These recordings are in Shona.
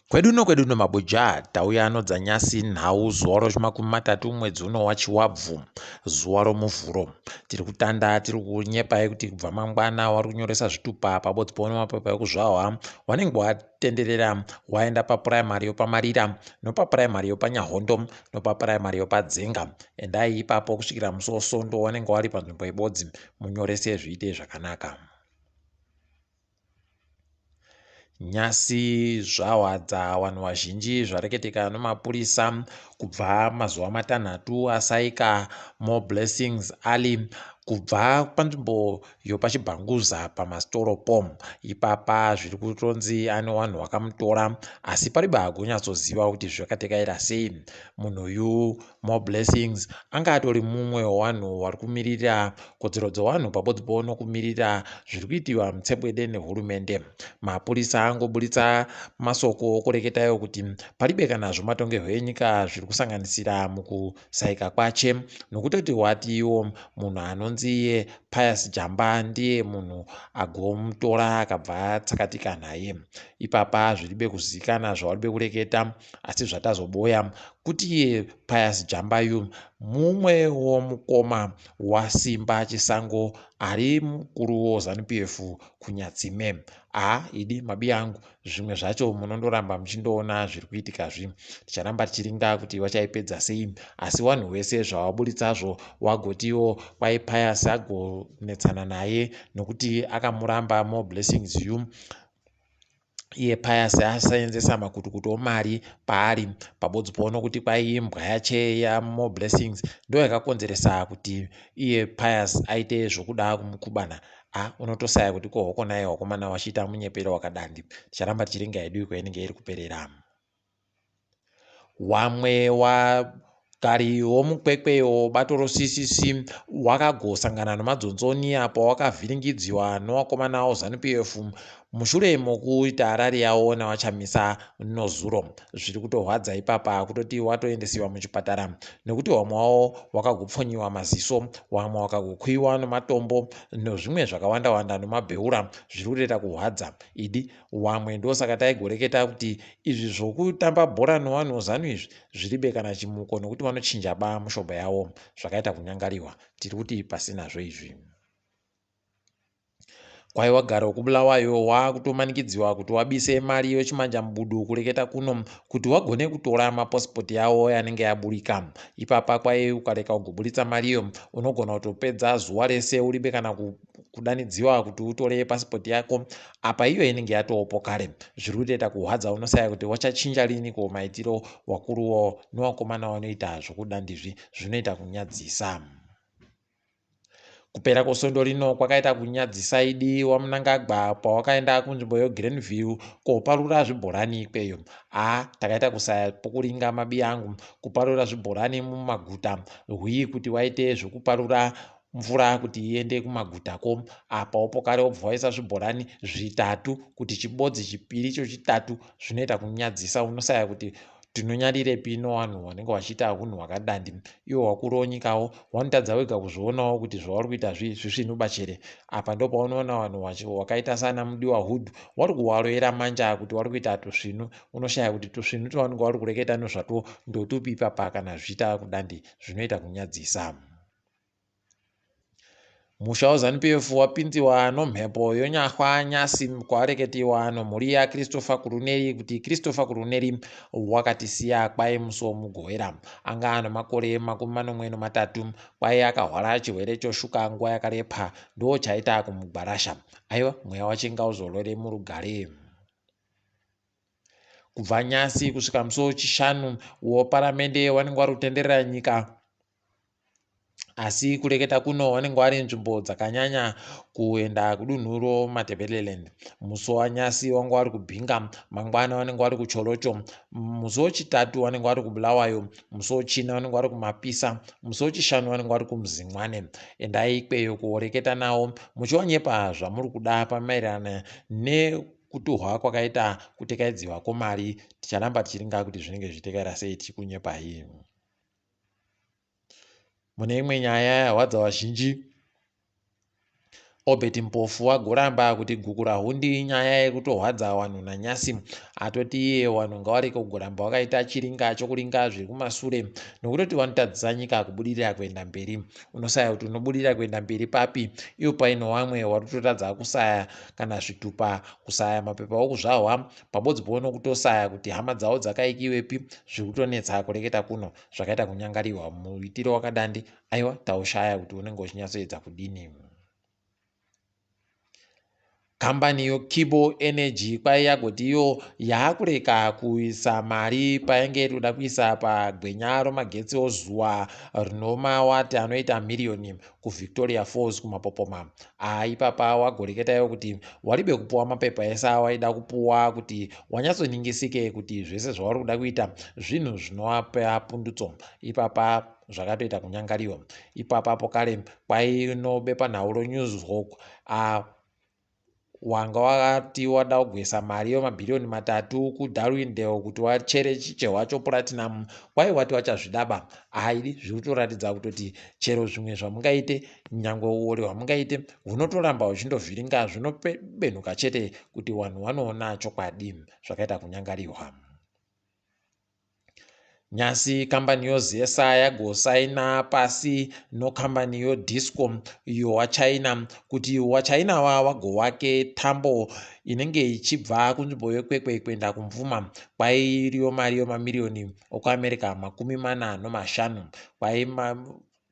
Kweduno mabuja tauya dzanyasi nhau zuwa romakumi matatu mwedzi uno waChiwabvu zuwa romuvhuro. Tiri kutanda tiri kunyepai kuti kubva mangwana wari kunyoresa zvitupa pabodzi pano mapepa ekuzvahwa wanenge watenderera waenda papuraimari yopamarira nopapuraimari yopanyahondo nopapuraimari yopadzenga. Endai ipapo kusvikira musi wosvondo wanenge wari panzvimbo ibodzi munyorese zviite zvakanaka. Nyasi zvahwadza vanhu vazhinji zvareketika naMapurisa kubva mazuva matanhatu asaika Moreblessing Ali kubva panzvimbo yopachibhanguza pamasitoropo. Ipapa zviri kutonzi ane vanhu vakamutora asi paribe agonyatsoziva kuti zvakatekaira sei. Munhu uyu Moreblessing anga atori mumwe wevanhu vari kumirira kodzero dzevanhu pabodzi pono kumirira zviri kuitiwa mutsebwede nehurumende. Mapurisa angoburitsa masoko okureketayo kuti paribe kana zvomatongerwo enyika zviri kusanganisira mukusaika kwache, nokutoti watiwo munhu anonzi iye Pius Jamba ndiye munhu agomutora akabva atsakatika naye. Ipapa zviribe kuzivikanwa zvawaribe kureketa asi zvatazoboya kuti iye Pius Jambayu mumwe womukoma wasimba chisango ari mukuru weZANU-PF kunyatsime. Idi mabi angu zvimwe zvacho munondoramba muchindoona zviri kuitikazvi. Ticharamba tichiringa kuti vachaipedza sei, asi wanhu wese zvavaburitsazvo wagotiwo kwai Pius agonetsana naye nokuti akamuramba Moreblessing uyu. Iye Pius asaenzesa makutukutu omari paari pabodzi pono kuti kwai imbwa yache yaMoreblessing ndo yakakonzeresa kuti iye Pius aite zvokuda kumukubana. Unotosaya kuti kohoko naye wakomana wachiita munyepero wakadandi. Ticharamba tichiringa yedu iko inenge iri kuperera. Wamwe wagari womukwekweyo bato roCCC wakagosangana nemadzonzoni apo wakavhiringidziwa newakomana weZANU-PF mushure mokuita rari yawo navachamisa nozuro. Zviri kutorwadza ipapa kutoti watoendesiwa muchipatara nekuti wamwe wavo wakagopfonyiwa maziso, wamwe wakagokwiwa nematombo nezvimwe zvakawanda nemabheura zviri kutoita kurwadza. Wamwe ndosaka taigoreketa kuti izvi zvokutamba bhora nevanhu weZANU izvi zviribe kana chimuko nokuti vanochinja mushomba yavo zvakaita kunyangariwa. Tiri kuti pasinazvo izvi. Kwai wagara wokubulawayo wakutomanikidziwa kuti wabise mari yochimanja mubudu kureketa kuno kuti wagone kutora maposipoti yawo yanenge yaburika. Ipapa kwai ukareka kugoburitsa mariyo unogona kutopedza zuva rese uribe kana kudanidziwa kuti utore pasipoti yako apa iyo inenge yatowopo kare. Zviri kutoita kurwadza, unosaya kuti wachachinja riniko maitiro wakuruwo newakomana wanoita zvokudandizvi zvinoita kunyadzisa. Kupera kwesvondo rino kwakaita kunyadzisa idi wamunangagwa pawakaenda kunzvimbo yeGrenville koparura zvibhorani ikweyo. Takaita kusaya pokuringa mabi angu kuparura zvibhorani mumaguta kuti waite zvokuparura mvura kuti iende kumagutako apa pokare wobva waisa zvibhorani zvitatu kuti chibodzi chipiri chitatu zvinoita kunyadzisa. Unosaya kuti tinonyadire pino vanhu vanenge vachiita hunhu hwakadandi. Iwo wakuru wonyikawo wanotadza wega kuzvionawo kuti zvavari kuita zvisvinu bachere. Apa ndo paunoona vanhu wakaita sana mudiwa Hood wari kuvaroera manja kuti wari kuita tusvinu. Unoshaya kuti tusvinu twavanenge vari kureketa nezvatwo ndotupi ipapa kana zviita kudandi zvinoita kunyadzisa. Musha weZANU-PF wapinziwa nomhepo yonyahwa nyasi kwareketiwa nomhuri yaChristopher Kuruneri kuti Christopher Kuruneri wakatisiya kwai musi womugowera. Anga ano makore 43 kwai akahwara chirwere choshuka nguva yakarepa ndo chaita kumugwarasha. Aiwa mweya wache ngauzorore murugare. Kubva nyasi kusvika musi wechishanu weparamende wanenge wari kutenderera nyika asi kureketa kuno wanenge wari nzvimbo dzakanyanya kuenda kudunhu roMatabeleland. Musi wanyasi wange wari kubhinga, mangwana wanenge wari kuCholocho, musi wechitatu wanenge wari kubulawayo, musi wechina wanenge wari kumapisa, musi wechishanu wanenge wari kumuzimwane. Endai ikweyo kureketa nawo muchiwanyepa zvamuri kuda pamaererano nekutuhwa kwakaita kutekaidziwa kwemari. Ticharamba tichiringa kuti zvinenge zvichitekaira sei tichikunyepai. Mune imwe nyaya yarwadza vazhinji, Obeti mpofu wagoramba kuti guku rahundi nyaya yekutohwadza wanhu nanyasi, atoti iye wanhu ngawareke kugoramba wakaita chiringa chokuringa zviri kumashure, nokutoti vanotadzisa nyika kubudirira kuenda mberi. Unosaya kuti unobudirira kuenda mberi papi, iwo paino vamwe warikutotadza kusaya kana zvitupa, kusaya mapepa okuzvahwa, pabodzi pono kutosaya kuti hama dzavo dzakaikiwepi, zviri kutonetsa kureketa kuno, zvakaita kunyangariwa muitiro wakadandi, aiwa taushaya kuti unenge uchinyatsoedza kudini. Kambani yoKibo Energy kwai yagoti iyo yaakureka kuisa mari painge iri kuda kuisa pagwenya romagetsi ozuva rinomawati anoita miriyoni kuVictoria Falls kumapopoma. Ipapa wagoreketayo kuti waribe kupuwa mapepa ese awaida kupuwa kuti wanyatsoningisike kuti zvese zvauri kuda kuita zvinhu zvinovapa pundutso. Ipapa zvakatoita kunyangariwa. Ipapapo kare kwainobepa nhauro Newsrock wanga wakati wada kugwesa mari yemabhiriyoni 3 kuDarwindale kuti wachere chichehwa choplatinum, kwai wati wachazvidaba. Haidi zviri kutoratidza kutoti chero zvimwe zvamungaite, nyangwe uori hwamungaite, hunotoramba huchingovhiringa, zvinobenhuka chete kuti vanhu vanoona chokwadi. Zvakaita kunyangariwa. Nyasi kambani yoZesa yagosaina pasi nokambani yoDiscom iyo waChina kuti waChina wagowake tambo inenge ichibva kunzvimbo yekwekwe kuenda kumvuma, kwai iriyo mari yemamiriyoni okuAmerica 45. Kwai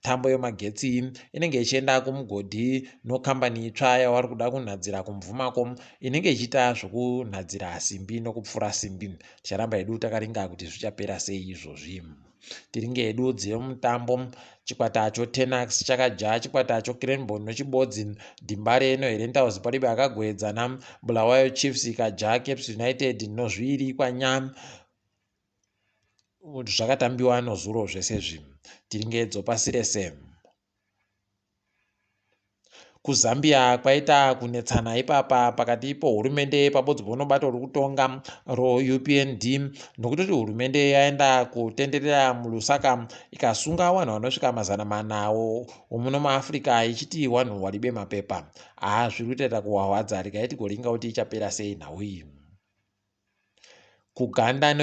tambo yemagetsi inenge ichienda kumugodhi nokambani itsva yavari kuda kunhadzira kumvumako, inenge ichiita zvokunhadzira simbi nokupfura simbi. Ticharamba hedu takaringa kuti zvichapera sei izvozvi. Tiringe hedu dzemutambo. Chikwata choTenax chakaja chikwata choCranbourne nochibodzi. Dimbare noHerentals paribe akagwedzana. Bulawayo Chiefs ikaja Caps United nozviri kwanya. Zvakatambiwa nozuro zvese zvinhu. Tiringe dzopasi rese. KuZambia kwaita kunetsana ipapa pakati pohurumende pabodzi ponobato rikutonga roUPND, nokutoti hurumende yaenda kutenderera muLusaka ikasunga vanhu vanosvika 400 womuno muAfrica ichiti vanhu waribe mapepa. Zviri kutoita kuhwahwadza, regai tigoringa kuti ichapera sei nhau iyi. Kuganda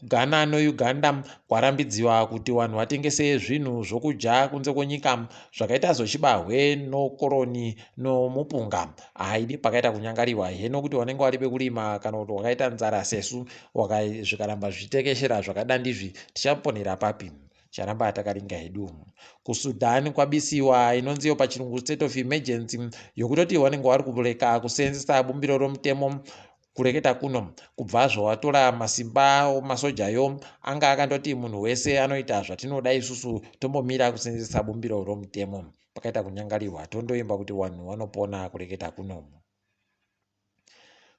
Ghana noUganda kwarambidziwa kuti vanhu vatengese zvinhu zvokudya kunze kwenyika zvakaita zochibahwe nokoroni nomupunga. Haidi pakaita kunyangariwa heno kuti vanenge waribe kurima kana kuti wakaita nzara sesu zvikaramba zvichitekeshera zvakadandizvi tichaponera papi? Charamba takaringa hedu. KuSudan kwabisiwa inonziyo pachirungu state of emergency yokutoti vanenge vari kureka kuseenzesa bumbiro romutemo. Kureketa kuno kubva zvawatora masimba masojayo anga akandoti munhu wese anoita zvatinoda isusu tombomira kuseenzesa bumbiro romutemo. Pakaita kunyangariwa, tondoimba kuti vanhu vanopona kureketa kuno.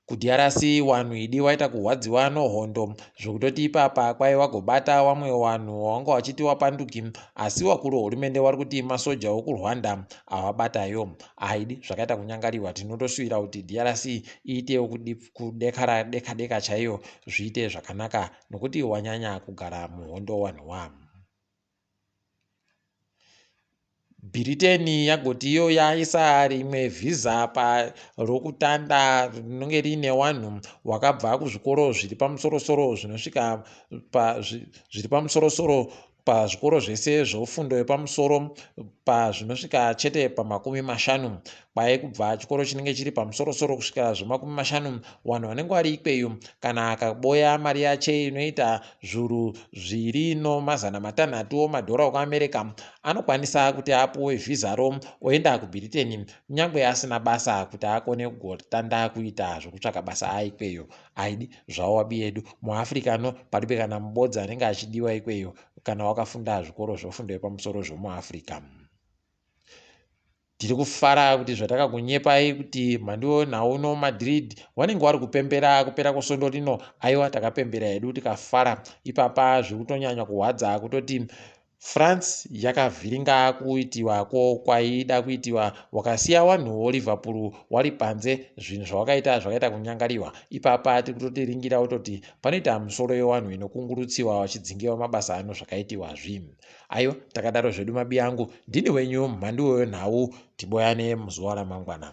KuDRC wanhu idi waita kuhwadziwa nohondo zvokutoti ipapa kwai wagobata vamwe vanhu wanga wachiti wapanduki, asi wakuru hurumende vari kuti masoja okuRwanda avabatayo. Haidi zvakaita kunyangariwa. Tinotoshuwira kuti DRC iitewo kudekara deka chaiyo, zviite zvakanaka nokuti wanyanya kugara muhondo wanhu wavo. Britain yagoti iyo yaisa rimwe vhiza rokutanda rinenge riine vanhu wakabva kuzvikoro zviri pamusorosoro zvinosvika zviri pamusorosoro pazvikoro zvese zvofundo yepamusoro pazvinosvika chete pa50. Kwai kubva chikoro chinenge chiri pamusorosoro kusvika zve50, vanhu vanenge vari ikweyo kana akaboya mari yache inoita zviuru 2.6 wemadhora okuAmerica anokwanisa kuti apuwe vhizaro oenda kuBritain kunyange asina basa kuti akone kugotanda kuita zvokutsvaka basa aikweyo. Haidi zvavo wabi yedu muAfrica ano paribe kana mubodzi anenge achidiwa ikweyo kana wakafunda zvikoro zvofundo yepamusoro zvomuAfrica. Tiri kufara kuti zvatakakunyepai kuti Mhanduwe WeNhau noMadrid vanenge vari kupembera kupera kwesondo rino. Aiwa takapembera hedu tikafara. Ipapa zviri kutonyanya kuhwadza kutoti France yakavhiringa kuitiwako kwaida kuitiwa, wakasiya wanhuwo Liverpool wari panze, zvinhu zvakaita kunyangariwa. Ipapa tiri kutotiringira kutoti panoita musoro yewanhu inokungurutsiwa wachidzingiwa mabasa ano zvakaitiwa zvinhu. Aiwa, takadaro zvedu mabiyangu, ndini wenyu Mhanduwe WeNhau, tiboyane muzuva ramangwana.